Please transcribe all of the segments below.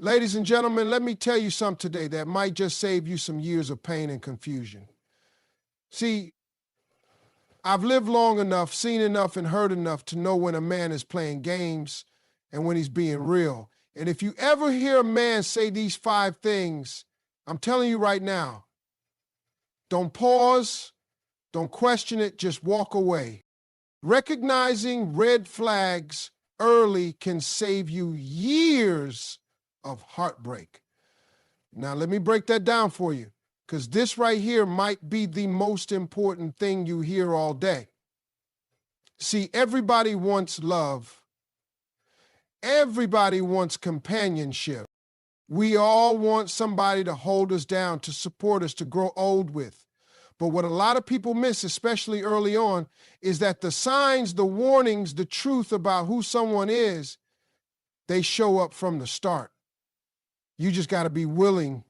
Ladies and gentlemen, let me tell you something today that might just save you some years of pain and confusion. See, I've lived long enough, seen enough, and heard enough to know when a man is playing games and when he's being real. And if you ever hear a man say these 5 things, I'm telling you right now, don't pause, don't question it, just walk away. Recognizing red flags early can save you years of heartbreak. Now, let me break that down for you, because this right here might be the most important thing you hear all day. See, everybody wants love. Everybody wants companionship. We all want somebody to hold us down, to support us, to grow old with. But what a lot of people miss, especially early on, is that the signs, the warnings, the truth about who someone is, they show up from the start. You just got to be willing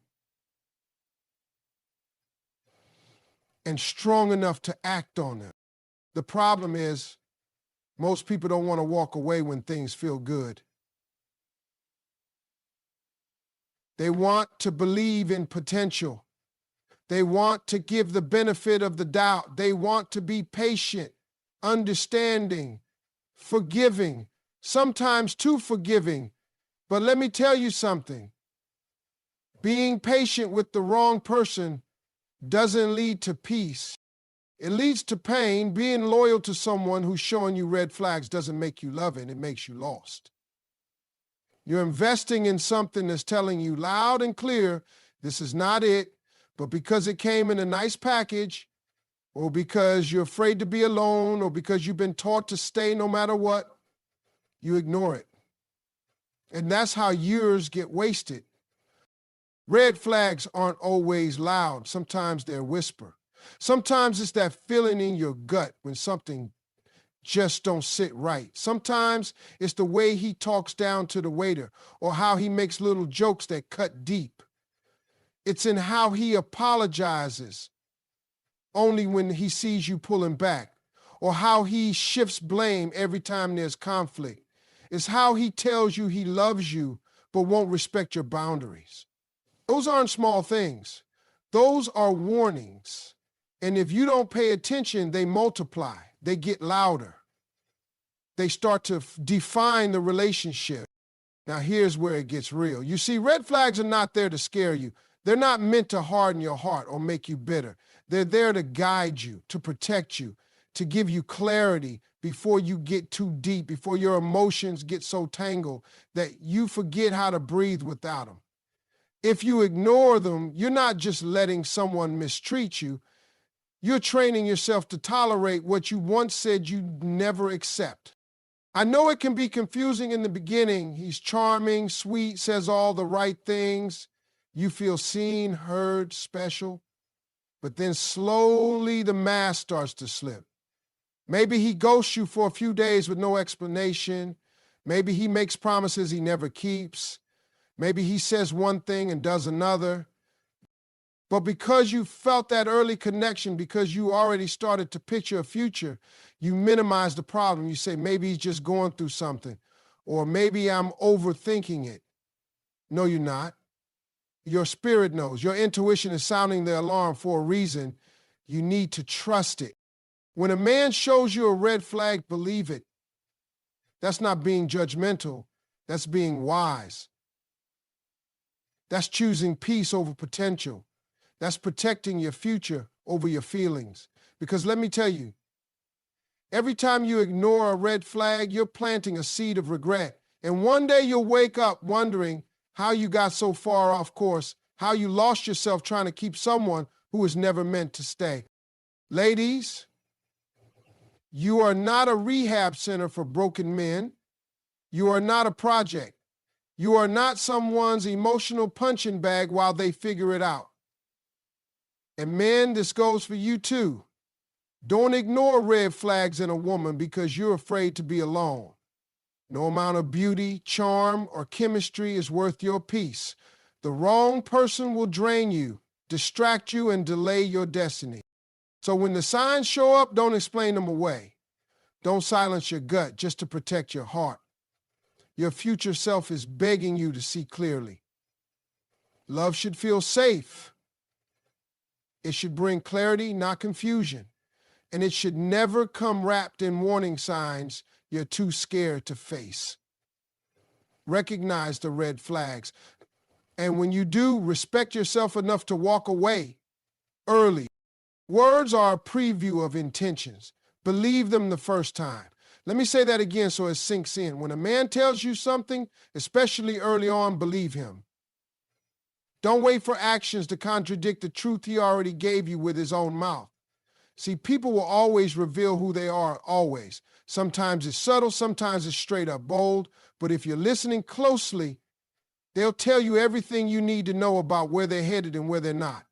and strong enough to act on them. The problem is most people don't want to walk away when things feel good. They want to believe in potential. They want to give the benefit of the doubt. They want to be patient, understanding, forgiving, sometimes too forgiving. But let me tell you something. Being patient with the wrong person doesn't lead to peace. It leads to pain. Being loyal to someone who's showing you red flags doesn't make you love it. It makes you lost. You're investing in something that's telling you loud and clear, this is not it, but because it came in a nice package, or because you're afraid to be alone, or because you've been taught to stay no matter what, you ignore it. And that's how years get wasted. Red flags aren't always loud. Sometimes they're whisper. Sometimes it's that feeling in your gut when something just don't sit right. Sometimes it's the way he talks down to the waiter, or how he makes little jokes that cut deep. It's in how he apologizes only when he sees you pulling back, or how he shifts blame every time there's conflict. It's how he tells you he loves you but won't respect your boundaries. Those aren't small things. Those are warnings. And if you don't pay attention, they multiply. They get louder. They start to define the relationship. Now, here's where it gets real. You see, red flags are not there to scare you. They're not meant to harden your heart or make you bitter. They're there to guide you, to protect you, to give you clarity before you get too deep, before your emotions get so tangled that you forget how to breathe without them. If you ignore them, you're not just letting someone mistreat you. You're training yourself to tolerate what you once said you'd never accept. I know it can be confusing in the beginning. He's charming, sweet, says all the right things. You feel seen, heard, special. But then slowly the mask starts to slip. Maybe he ghosts you for a few days with no explanation. Maybe he makes promises he never keeps. Maybe he says one thing and does another. But because you felt that early connection, because you already started to picture a future, you minimize the problem. You say, maybe he's just going through something, or maybe I'm overthinking it. No, you're not. Your spirit knows. Your intuition is sounding the alarm for a reason. You need to trust it. When a man shows you a red flag, believe it. That's not being judgmental. That's being wise. That's choosing peace over potential. That's protecting your future over your feelings. Because let me tell you, every time you ignore a red flag, you're planting a seed of regret. And one day you'll wake up wondering how you got so far off course, how you lost yourself trying to keep someone who was never meant to stay. Ladies, you are not a rehab center for broken men. You are not a project. You are not someone's emotional punching bag while they figure it out. And men, this goes for you too. Don't ignore red flags in a woman because you're afraid to be alone. No amount of beauty, charm, or chemistry is worth your peace. The wrong person will drain you, distract you, and delay your destiny. So when the signs show up, don't explain them away. Don't silence your gut just to protect your heart. Your future self is begging you to see clearly. Love should feel safe. It should bring clarity, not confusion. And it should never come wrapped in warning signs you're too scared to face. Recognize the red flags. And when you do, respect yourself enough to walk away early. Words are a preview of intentions. Believe them the first time. Let me say that again so it sinks in. When a man tells you something, especially early on, believe him. Don't wait for actions to contradict the truth he already gave you with his own mouth. See, people will always reveal who they are, always. Sometimes it's subtle, sometimes it's straight up bold, but if you're listening closely, they'll tell you everything you need to know about where they're headed and where they're not.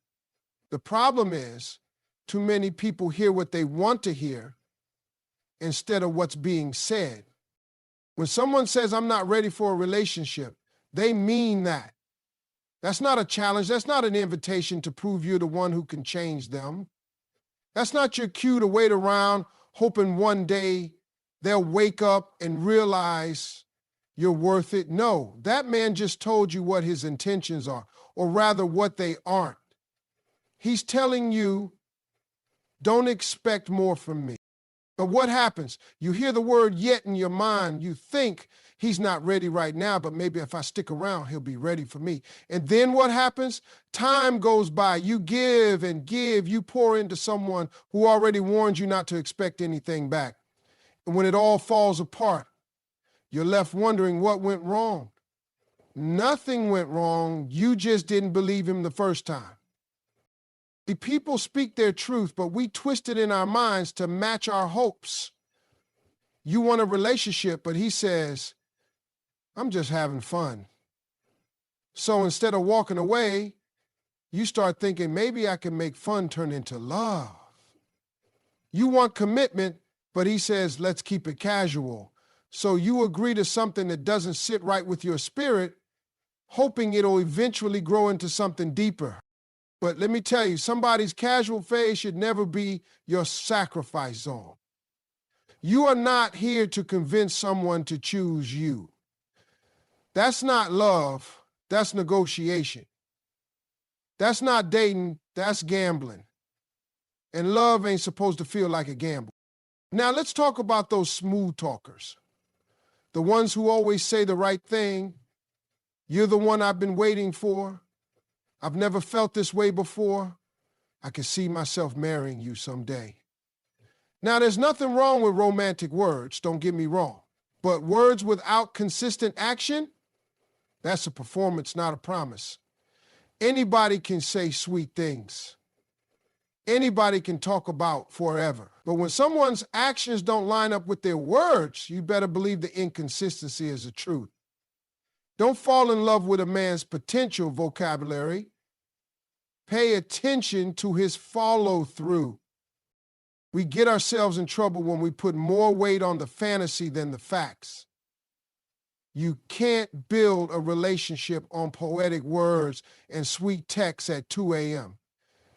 The problem is, too many people hear what they want to hear instead of what's being said. When someone says, I'm not ready for a relationship, they mean that. That's not a challenge. That's not an invitation to prove you're the one who can change them. That's not your cue to wait around hoping one day they'll wake up and realize you're worth it. No, that man just told you what his intentions are, or rather what they aren't. He's telling you, don't expect more from me. But what happens? You hear the word yet in your mind. You think he's not ready right now, but maybe if I stick around, he'll be ready for me. And then what happens? Time goes by. You give and give. You pour into someone who already warned you not to expect anything back. And when it all falls apart, you're left wondering what went wrong. Nothing went wrong. You just didn't believe him the first time. The people speak their truth, but we twist it in our minds to match our hopes. You want a relationship, but he says, I'm just having fun. So instead of walking away, you start thinking, maybe I can make fun turn into love. You want commitment, but he says, let's keep it casual. So you agree to something that doesn't sit right with your spirit, hoping it'll eventually grow into something deeper. But let me tell you, somebody's casual phase should never be your sacrifice zone. You are not here to convince someone to choose you. That's not love, that's negotiation. That's not dating, that's gambling. And love ain't supposed to feel like a gamble. Now let's talk about those smooth talkers. The ones who always say the right thing. You're the one I've been waiting for. I've never felt this way before. I can see myself marrying you someday. Now, there's nothing wrong with romantic words, don't get me wrong. But words without consistent action, that's a performance, not a promise. Anybody can say sweet things. Anybody can talk about forever. But when someone's actions don't line up with their words, you better believe the inconsistency is the truth. Don't fall in love with a man's potential vocabulary. Pay attention to his follow-through. We get ourselves in trouble when we put more weight on the fantasy than the facts. You can't build a relationship on poetic words and sweet texts at 2 a.m.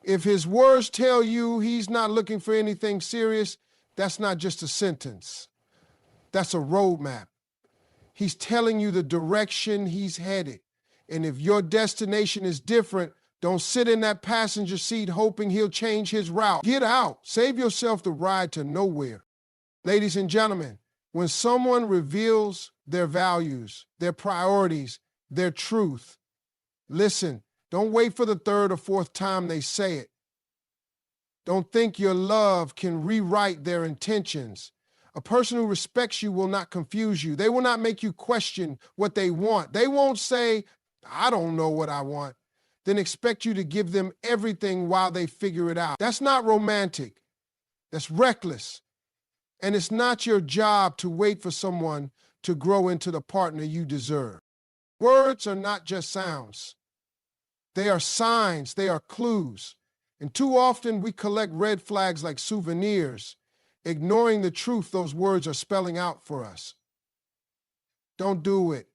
If his words tell you he's not looking for anything serious, that's not just a sentence. That's a roadmap. He's telling you the direction he's headed. And if your destination is different, don't sit in that passenger seat hoping he'll change his route. Get out. Save yourself the ride to nowhere. Ladies and gentlemen, when someone reveals their values, their priorities, their truth, listen, don't wait for the third or fourth time they say it. Don't think your love can rewrite their intentions. A person who respects you will not confuse you. They will not make you question what they want. They won't say, I don't know what I want, then expect you to give them everything while they figure it out. That's not romantic. That's reckless. And it's not your job to wait for someone to grow into the partner you deserve. Words are not just sounds. They are signs. They are clues. And too often we collect red flags like souvenirs, ignoring the truth those words are spelling out for us. Don't do it.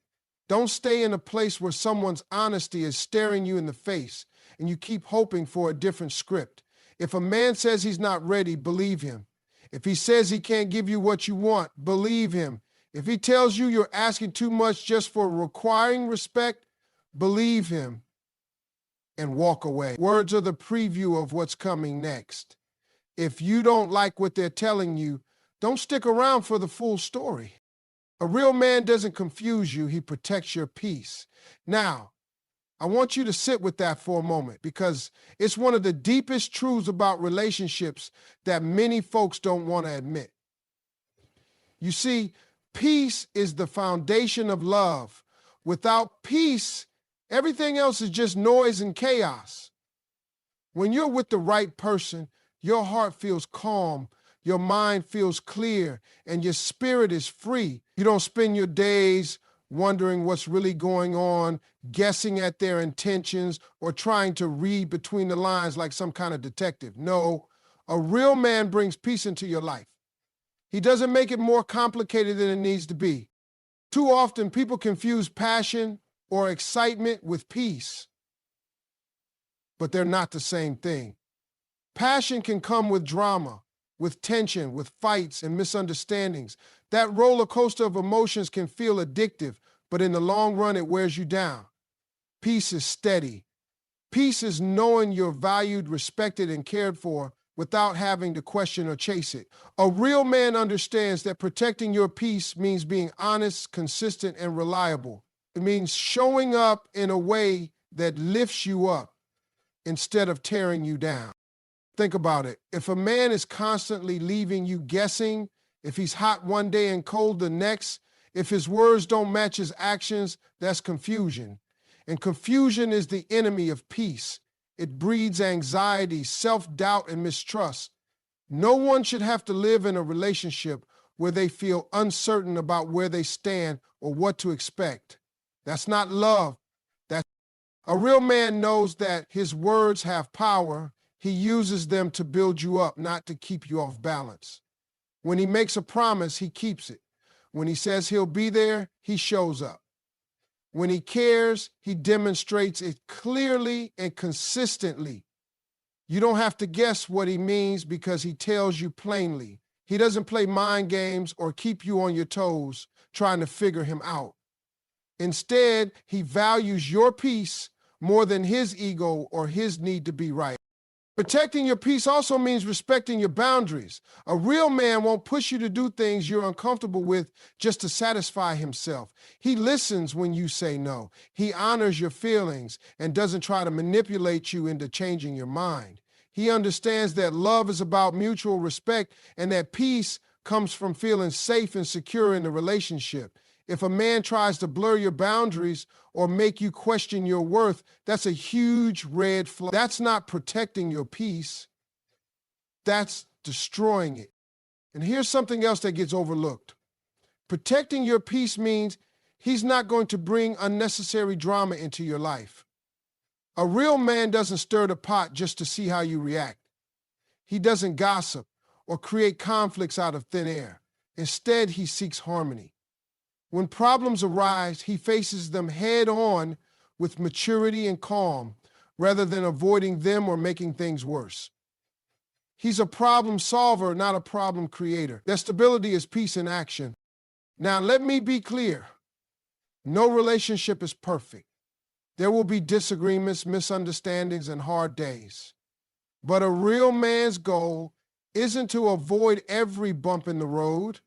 Don't stay in a place where someone's honesty is staring you in the face and you keep hoping for a different script. If a man says he's not ready, believe him. If he says he can't give you what you want, believe him. If he tells you you're asking too much just for requiring respect, believe him and walk away. Words are the preview of what's coming next. If you don't like what they're telling you, don't stick around for the full story. A real man doesn't confuse you, he protects your peace. Now, I want you to sit with that for a moment because it's one of the deepest truths about relationships that many folks don't want to admit. You see, peace is the foundation of love. Without peace, everything else is just noise and chaos. When you're with the right person, your heart feels calm, your mind feels clear, and your spirit is free. You don't spend your days wondering what's really going on, guessing at their intentions, or trying to read between the lines like some kind of detective. No, a real man brings peace into your life. He doesn't make it more complicated than it needs to be. Too often, people confuse passion or excitement with peace, but they're not the same thing. Passion can come with drama, with tension, with fights and misunderstandings. That roller coaster of emotions can feel addictive, but in the long run, it wears you down. Peace is steady. Peace is knowing you're valued, respected, and cared for without having to question or chase it. A real man understands that protecting your peace means being honest, consistent, and reliable. It means showing up in a way that lifts you up instead of tearing you down. Think about it. If a man is constantly leaving you guessing, if he's hot one day and cold the next, if his words don't match his actions, that's confusion. And confusion is the enemy of peace. It breeds anxiety, self-doubt, and mistrust. No one should have to live in a relationship where they feel uncertain about where they stand or what to expect. That's not love. A real man knows that his words have power. He uses them to build you up, not to keep you off balance. When he makes a promise, he keeps it. When he says he'll be there, he shows up. When he cares, he demonstrates it clearly and consistently. You don't have to guess what he means because he tells you plainly. He doesn't play mind games or keep you on your toes trying to figure him out. Instead, he values your peace more than his ego or his need to be right. Protecting your peace also means respecting your boundaries. A real man won't push you to do things you're uncomfortable with just to satisfy himself. He listens when you say no. He honors your feelings and doesn't try to manipulate you into changing your mind. He understands that love is about mutual respect and that peace comes from feeling safe and secure in the relationship. If a man tries to blur your boundaries or make you question your worth, that's a huge red flag. That's not protecting your peace. That's destroying it. And here's something else that gets overlooked. Protecting your peace means he's not going to bring unnecessary drama into your life. A real man doesn't stir the pot just to see how you react. He doesn't gossip or create conflicts out of thin air. Instead, he seeks harmony. When problems arise, he faces them head on with maturity and calm, rather than avoiding them or making things worse. He's a problem solver, not a problem creator. That stability is peace in action. Now, let me be clear. No relationship is perfect. There will be disagreements, misunderstandings, and hard days. But a real man's goal isn't to avoid every bump in the road.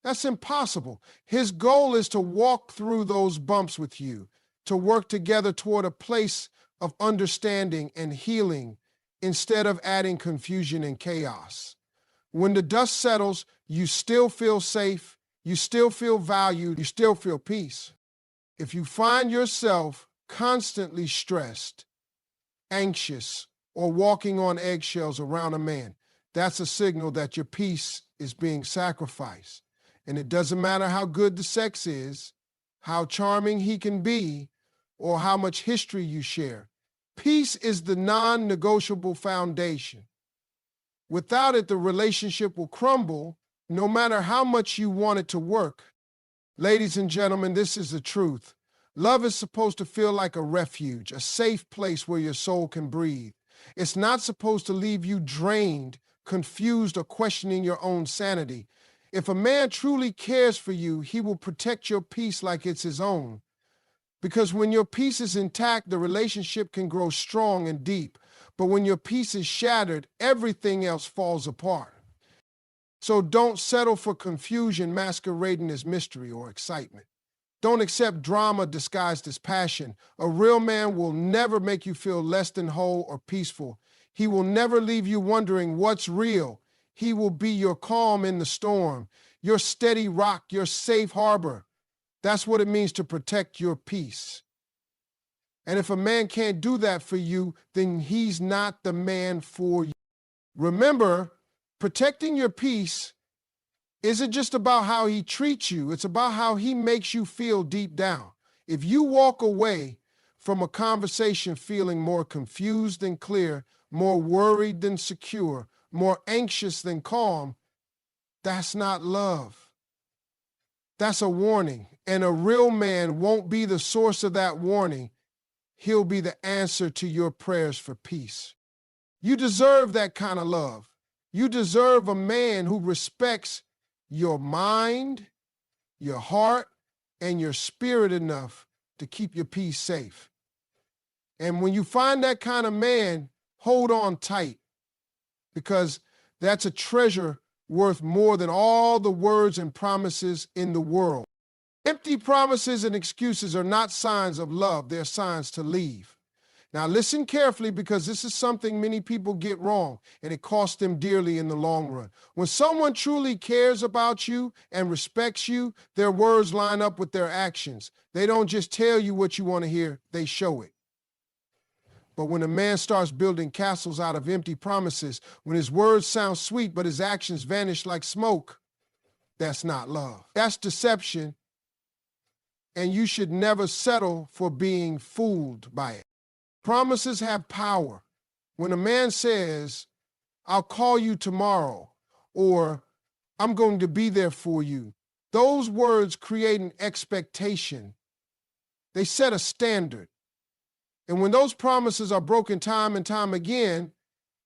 That's impossible. His goal is to walk through those bumps with you, to work together toward a place of understanding and healing instead of adding confusion and chaos. When the dust settles, you still feel safe, you still feel valued, you still feel peace. If you find yourself constantly stressed, anxious, or walking on eggshells around a man, that's a signal that your peace is being sacrificed. And it doesn't matter how good the sex is, how charming he can be, or how much history you share. Peace is the non-negotiable foundation. Without it, the relationship will crumble, no matter how much you want it to work. Ladies and gentlemen, this is the truth. Love is supposed to feel like a refuge, a safe place where your soul can breathe. It's not supposed to leave you drained, confused, or questioning your own sanity. If a man truly cares for you, he will protect your peace like it's his own. Because when your peace is intact, the relationship can grow strong and deep. But when your peace is shattered, everything else falls apart. So don't settle for confusion masquerading as mystery or excitement. Don't accept drama disguised as passion. A real man will never make you feel less than whole or peaceful. He will never leave you wondering what's real. He will be your calm in the storm, your steady rock, your safe harbor. That's what it means to protect your peace. And if a man can't do that for you, then he's not the man for you. Remember, protecting your peace isn't just about how he treats you, it's about how he makes you feel deep down. If you walk away from a conversation feeling more confused than clear, more worried than secure, more anxious than calm, that's not love. That's a warning. And a real man won't be the source of that warning. He'll be the answer to your prayers for peace. You deserve that kind of love. You deserve a man who respects your mind, your heart, and your spirit enough to keep your peace safe. And when you find that kind of man, hold on tight, because that's a treasure worth more than all the words and promises in the world. Empty promises and excuses are not signs of love, they're signs to leave. Now listen carefully, because this is something many people get wrong, and it costs them dearly in the long run. When someone truly cares about you and respects you, their words line up with their actions. They don't just tell you what you want to hear, they show it. But when a man starts building castles out of empty promises, when his words sound sweet but his actions vanish like smoke, that's not love. That's deception, and you should never settle for being fooled by it. Promises have power. When a man says, "I'll call you tomorrow," or "I'm going to be there for you," those words create an expectation. They set a standard. And when those promises are broken time and time again,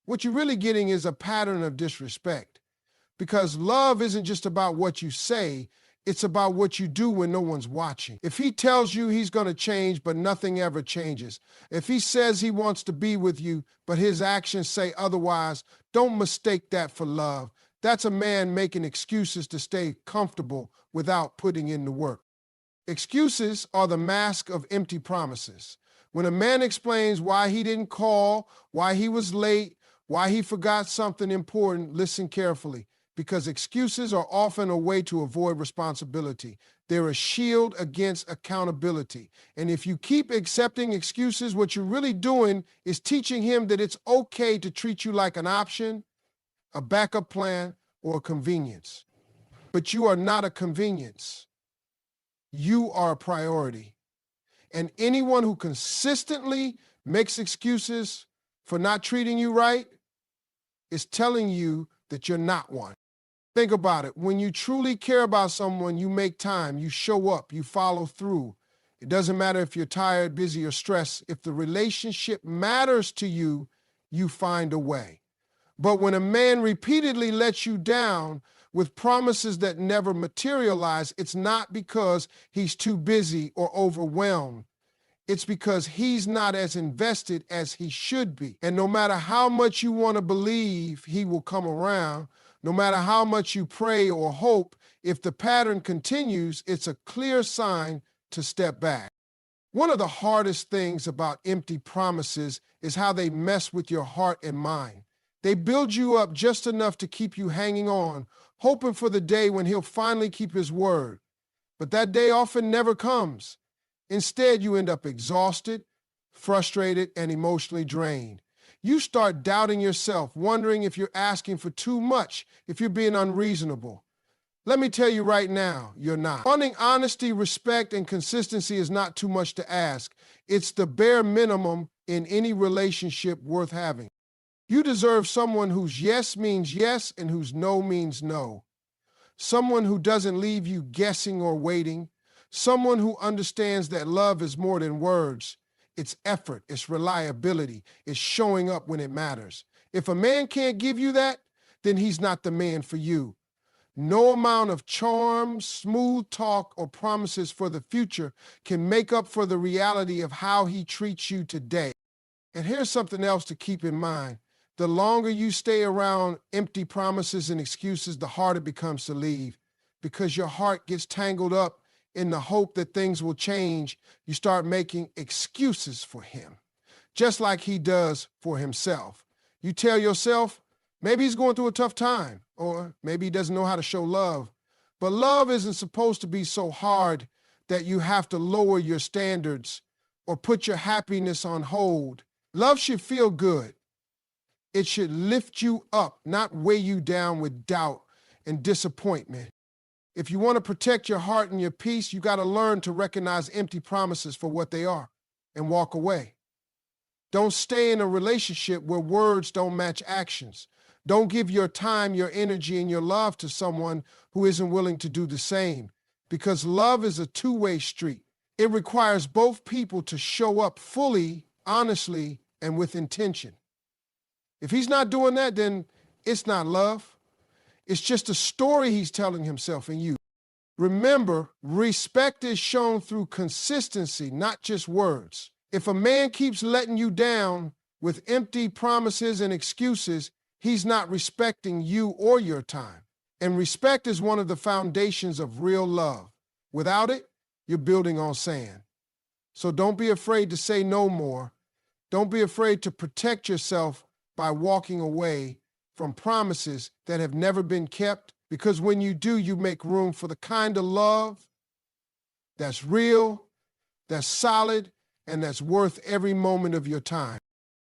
what you're really getting is a pattern of disrespect. Because love isn't just about what you say, it's about what you do when no one's watching. If he tells you he's going to change, but nothing ever changes, if he says he wants to be with you, but his actions say otherwise, don't mistake that for love. That's a man making excuses to stay comfortable without putting in the work. Excuses are the mask of empty promises. When a man explains why he didn't call, why he was late, why he forgot something important, listen carefully, because excuses are often a way to avoid responsibility. They're a shield against accountability. And if you keep accepting excuses, what you're really doing is teaching him that it's okay to treat you like an option, a backup plan, or a convenience. But you are not a convenience. You are a priority. And anyone who consistently makes excuses for not treating you right is telling you that you're not one. Think about it. When you truly care about someone, you make time, you show up, you follow through. It doesn't matter if you're tired, busy, or stressed. If the relationship matters to you, you find a way. But when a man repeatedly lets you down with promises that never materialize, it's not because he's too busy or overwhelmed. It's because he's not as invested as he should be. And no matter how much you want to believe he will come around, no matter how much you pray or hope, if the pattern continues, it's a clear sign to step back. One of the hardest things about empty promises is how they mess with your heart and mind. They build you up just enough to keep you hanging on, hoping for the day when he'll finally keep his word. But that day often never comes. Instead, you end up exhausted, frustrated, and emotionally drained. You start doubting yourself, wondering if you're asking for too much, if you're being unreasonable. Let me tell you right now, you're not. Wanting honesty, respect, and consistency is not too much to ask. It's the bare minimum in any relationship worth having. You deserve someone whose yes means yes and whose no means no. Someone who doesn't leave you guessing or waiting. Someone who understands that love is more than words. It's effort, it's reliability, it's showing up when it matters. If a man can't give you that, then he's not the man for you. No amount of charm, smooth talk, or promises for the future can make up for the reality of how he treats you today. And here's something else to keep in mind. The longer you stay around empty promises and excuses, the harder it becomes to leave, because your heart gets tangled up in the hope that things will change. You start making excuses for him, just like he does for himself. You tell yourself, maybe he's going through a tough time, or maybe he doesn't know how to show love. But love isn't supposed to be so hard that you have to lower your standards or put your happiness on hold. Love should feel good. It should lift you up, not weigh you down with doubt and disappointment. If you want to protect your heart and your peace, you got to learn to recognize empty promises for what they are and walk away. Don't stay in a relationship where words don't match actions. Don't give your time, your energy, and your love to someone who isn't willing to do the same, because love is a two-way street. It requires both people to show up fully, honestly, and with intention. If he's not doing that, then it's not love. It's just a story he's telling himself and you. Remember, respect is shown through consistency, not just words. If a man keeps letting you down with empty promises and excuses, he's not respecting you or your time. And respect is one of the foundations of real love. Without it, you're building on sand. So don't be afraid to say no more. Don't be afraid to protect yourself by walking away from promises that have never been kept, because when you do, you make room for the kind of love that's real, that's solid, and that's worth every moment of your time.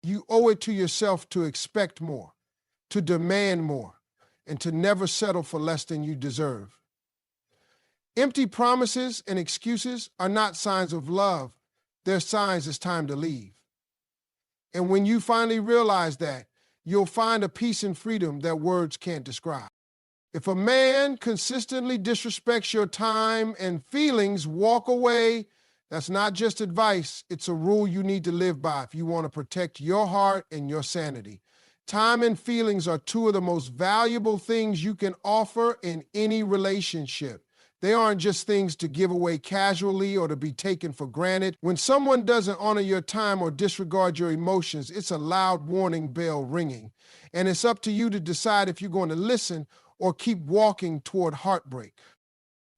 You owe it to yourself to expect more, to demand more, and to never settle for less than you deserve. Empty promises and excuses are not signs of love. They're signs it's time to leave. And when you finally realize that, you'll find a peace and freedom that words can't describe. If a man consistently disrespects your time and feelings, walk away. That's not just advice. It's a rule you need to live by if you want to protect your heart and your sanity. Time and feelings are two of the most valuable things you can offer in any relationship. They aren't just things to give away casually or to be taken for granted. When someone doesn't honor your time or disregard your emotions, it's a loud warning bell ringing. And it's up to you to decide if you're going to listen or keep walking toward heartbreak.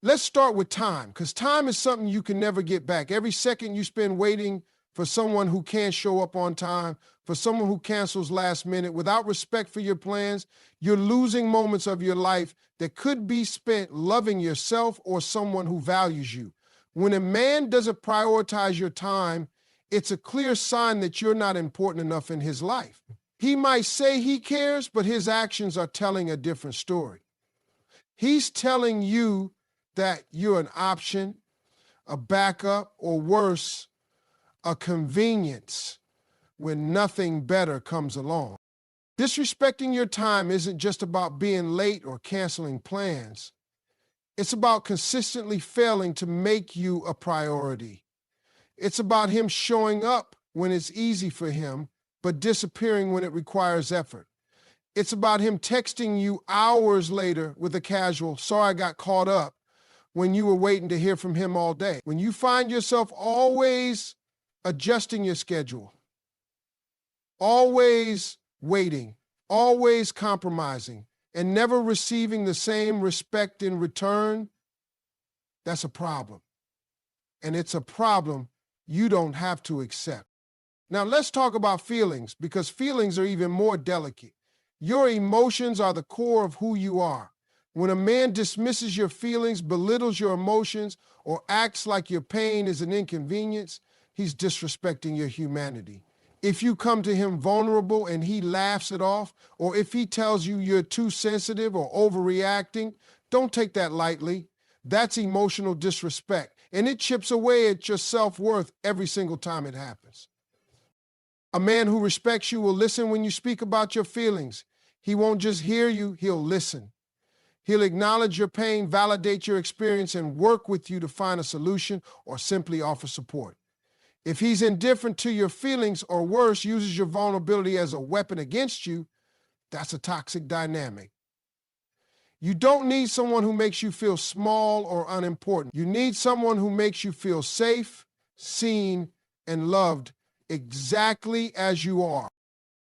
Let's start with time, because time is something you can never get back. Every second you spend waiting for someone who can't show up on time, for someone who cancels last minute, without respect for your plans, you're losing moments of your life that could be spent loving yourself or someone who values you. When a man doesn't prioritize your time, it's a clear sign that you're not important enough in his life. He might say he cares, but his actions are telling a different story. He's telling you that you're an option, a backup, or worse, a convenience when nothing better comes along. Disrespecting your time isn't just about being late or canceling plans. It's about consistently failing to make you a priority. It's about him showing up when it's easy for him, but disappearing when it requires effort. It's about him texting you hours later with a casual, "Sorry I got caught up," when you were waiting to hear from him all day. When you find yourself always adjusting your schedule, always waiting, always compromising, and never receiving the same respect in return, that's a problem. And it's a problem you don't have to accept. Now let's talk about feelings, because feelings are even more delicate. Your emotions are the core of who you are. When a man dismisses your feelings, belittles your emotions, or acts like your pain is an inconvenience, he's disrespecting your humanity. If you come to him vulnerable and he laughs it off, or if he tells you you're too sensitive or overreacting, don't take that lightly. That's emotional disrespect, and it chips away at your self-worth every single time it happens. A man who respects you will listen when you speak about your feelings. He won't just hear you, he'll listen. He'll acknowledge your pain, validate your experience, and work with you to find a solution or simply offer support. If he's indifferent to your feelings, or worse, uses your vulnerability as a weapon against you, that's a toxic dynamic. You don't need someone who makes you feel small or unimportant. You need someone who makes you feel safe, seen, and loved exactly as you are.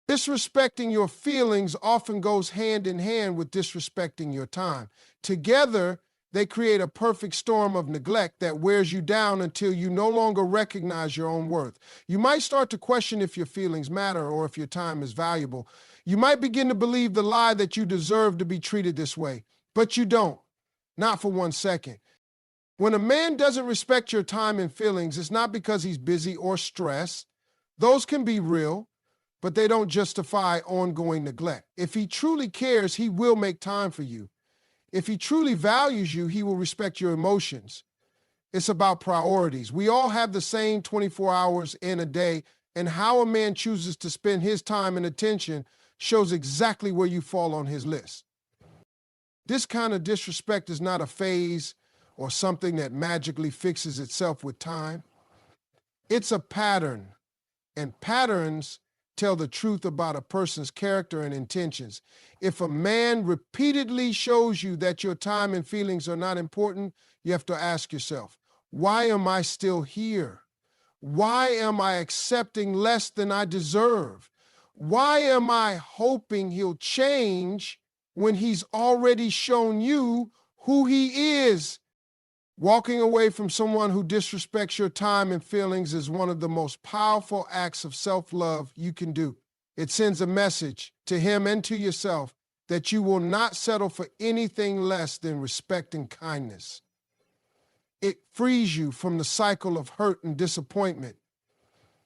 Disrespecting your feelings often goes hand in hand with disrespecting your time. Together, they create a perfect storm of neglect that wears you down until you no longer recognize your own worth. You might start to question if your feelings matter or if your time is valuable. You might begin to believe the lie that you deserve to be treated this way, but you don't. Not for 1 second. When a man doesn't respect your time and feelings, it's not because he's busy or stressed. Those can be real, but they don't justify ongoing neglect. If he truly cares, he will make time for you. If he truly values you, he will respect your emotions. It's about priorities. We all have the same 24 hours in a day, and how a man chooses to spend his time and attention shows exactly where you fall on his list. This kind of disrespect is not a phase or something that magically fixes itself with time. It's a pattern, and patterns tell the truth about a person's character and intentions. If a man repeatedly shows you that your time and feelings are not important, you have to ask yourself, why am I still here? Why am I accepting less than I deserve? Why am I hoping he'll change when he's already shown you who he is? Walking away from someone who disrespects your time and feelings is one of the most powerful acts of self-love you can do. It sends a message to him and to yourself that you will not settle for anything less than respect and kindness. It frees you from the cycle of hurt and disappointment.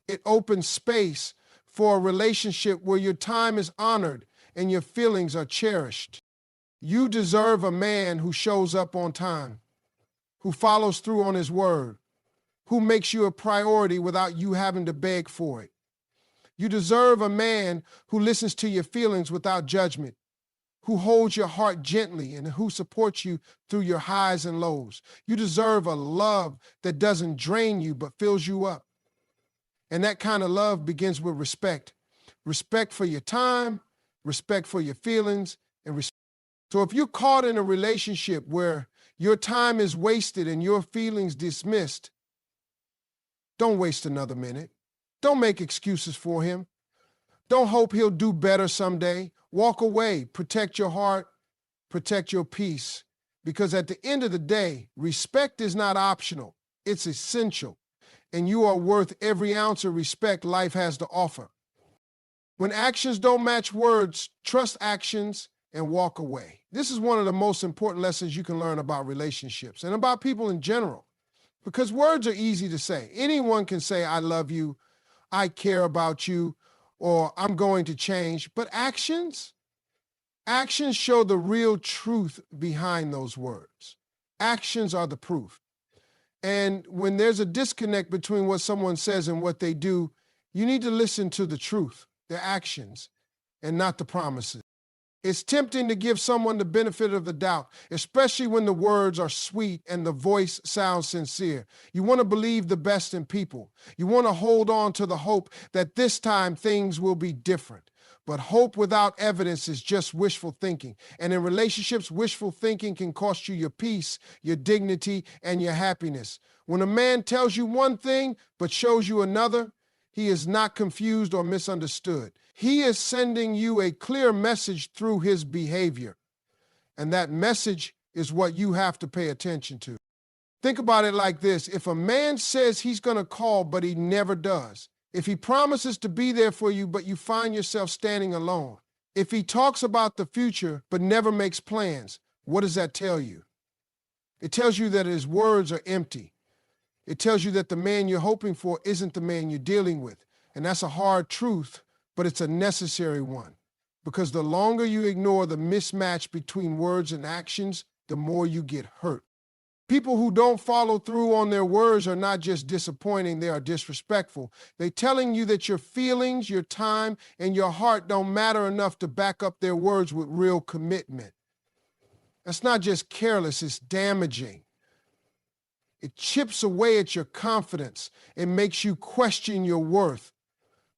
It opens space for a relationship where your time is honored and your feelings are cherished. You deserve a man who shows up on time, who follows through on his word, who makes you a priority without you having to beg for it. You deserve a man who listens to your feelings without judgment, who holds your heart gently and who supports you through your highs and lows. You deserve a love that doesn't drain you but fills you up. And that kind of love begins with respect. Respect for your time, respect for your feelings, and respect. So if you're caught in a relationship where your time is wasted and your feelings dismissed, don't waste another minute. Don't make excuses for him. Don't hope he'll do better someday. Walk away, protect your heart, protect your peace. Because at the end of the day, respect is not optional, it's essential. And you are worth every ounce of respect life has to offer. When actions don't match words, trust actions and walk away. This is one of the most important lessons you can learn about relationships and about people in general. Because words are easy to say. Anyone can say, I love you, I care about you, or I'm going to change. But actions show the real truth behind those words. Actions are the proof. And when there's a disconnect between what someone says and what they do, you need to listen to the truth, their actions, and not the promises. It's tempting to give someone the benefit of the doubt, especially when the words are sweet and the voice sounds sincere. You want to believe the best in people. You want to hold on to the hope that this time things will be different. But hope without evidence is just wishful thinking. And in relationships, wishful thinking can cost you your peace, your dignity, and your happiness. When a man tells you one thing but shows you another, he is not confused or misunderstood. He is sending you a clear message through his behavior. And that message is what you have to pay attention to. Think about it like this. If a man says he's going to call, but he never does, if he promises to be there for you, but you find yourself standing alone, if he talks about the future, but never makes plans, what does that tell you? It tells you that his words are empty. It tells you that the man you're hoping for isn't the man you're dealing with. And that's a hard truth, but it's a necessary one. Because the longer you ignore the mismatch between words and actions, the more you get hurt. People who don't follow through on their words are not just disappointing, they are disrespectful. They're telling you that your feelings, your time, and your heart don't matter enough to back up their words with real commitment. That's not just careless, it's damaging. It chips away at your confidence. It makes you question your worth.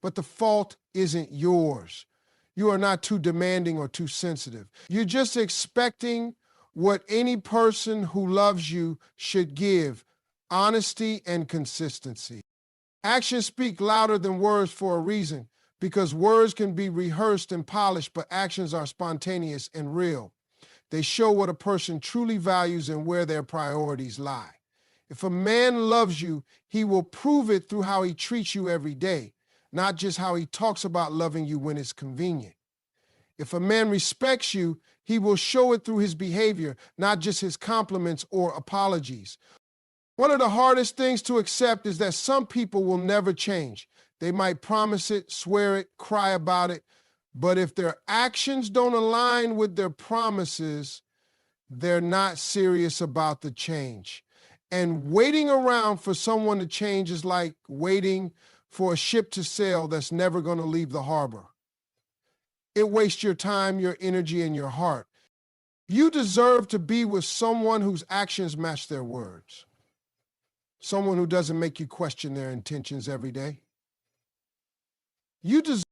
But the fault isn't yours. You are not too demanding or too sensitive. You're just expecting what any person who loves you should give: honesty and consistency. Actions speak louder than words for a reason, because words can be rehearsed and polished, but actions are spontaneous and real. They show what a person truly values and where their priorities lie. If a man loves you, he will prove it through how he treats you every day, not just how he talks about loving you when it's convenient. If a man respects you, he will show it through his behavior, not just his compliments or apologies. One of the hardest things to accept is that some people will never change. They might promise it, swear it, cry about it, but if their actions don't align with their promises, they're not serious about the change. And waiting around for someone to change is like waiting for a ship to sail that's never going to leave the harbor. It wastes your time, your energy, and your heart. You deserve to be with someone whose actions match their words. Someone who doesn't make you question their intentions every day. You deserve